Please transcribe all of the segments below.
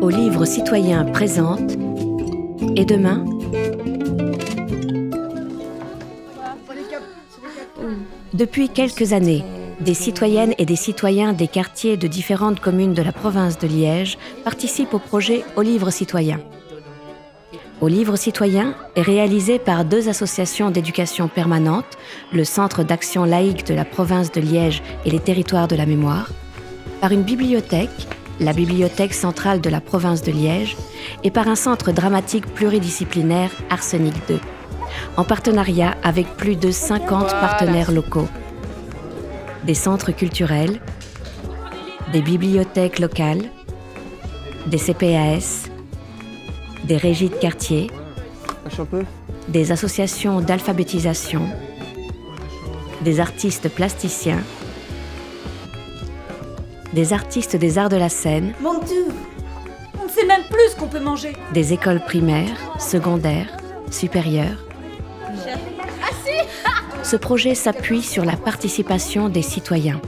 Au livre citoyen présente Et demain? Depuis quelques années, des citoyennes et des citoyens des quartiers de différentes communes de la province de Liège participent au projet Au livre citoyen. Au livre citoyen est réalisé par deux associations d'éducation permanente, le Centre d'action laïque de la province de Liège et les territoires de la mémoire, par une bibliothèque, la Bibliothèque centrale de la province de Liège, et par un centre dramatique pluridisciplinaire Arsenic 2, en partenariat avec plus de 50 partenaires locaux. Des centres culturels, des bibliothèques locales, des CPAS, des régies de quartier, des associations d'alphabétisation, des artistes plasticiens, des artistes des arts de la scène, Mon Dieu, on ne sait même plus ce qu'on peut manger. des écoles primaires, secondaires, supérieures. Ce projet s'appuie sur la participation des citoyens.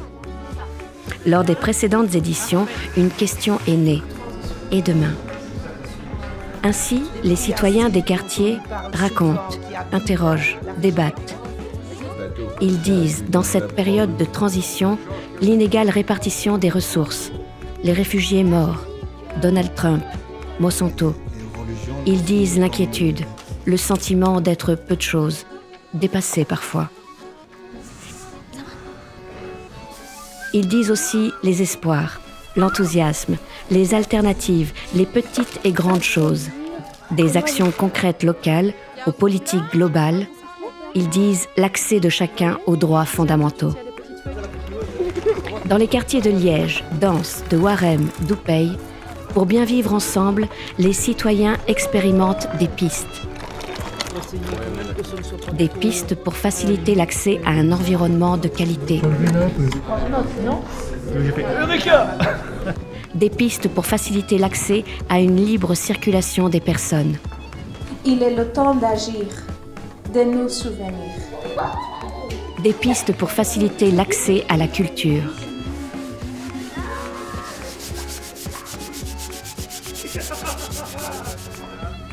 Lors des précédentes éditions, une question est née. Et demain? Ainsi, les citoyens des quartiers racontent, interrogent, débattent. Ils disent, dans cette période de transition, l'inégale répartition des ressources, les réfugiés morts, Donald Trump, Monsanto. Ils disent l'inquiétude, le sentiment d'être peu de choses, dépassé parfois. Ils disent aussi les espoirs, l'enthousiasme, les alternatives, les petites et grandes choses, des actions concrètes locales aux politiques globales. Ils disent l'accès de chacun aux droits fondamentaux. Dans les quartiers de Liège, d'Ans, de Warem, d'Oupeil, pour bien vivre ensemble, les citoyens expérimentent des pistes. Des pistes pour faciliter l'accès à un environnement de qualité. Des pistes pour faciliter l'accès à une libre circulation des personnes. Il est le temps d'agir, de nous souvenir. Des pistes pour faciliter l'accès à la culture.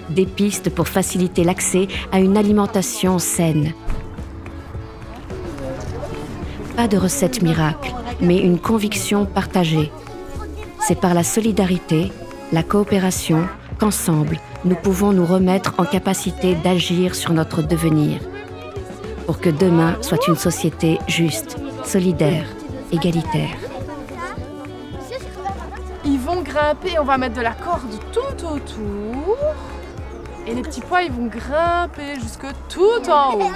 Des pistes pour faciliter l'accès à une alimentation saine. Pas de recette miracle, mais une conviction partagée. C'est par la solidarité, la coopération, qu'ensemble, nous pouvons nous remettre en capacité d'agir sur notre devenir, pour que demain soit une société juste, solidaire, égalitaire. Ils vont grimper, on va mettre de la corde tout autour. Et les petits pois, ils vont grimper jusque tout en haut.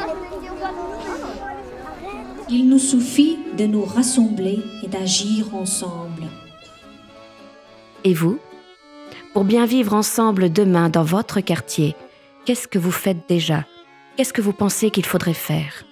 Il nous suffit de nous rassembler et d'agir ensemble. Et vous? Pour bien vivre ensemble demain dans votre quartier, qu'est-ce que vous faites déjà? Qu'est-ce que vous pensez qu'il faudrait faire?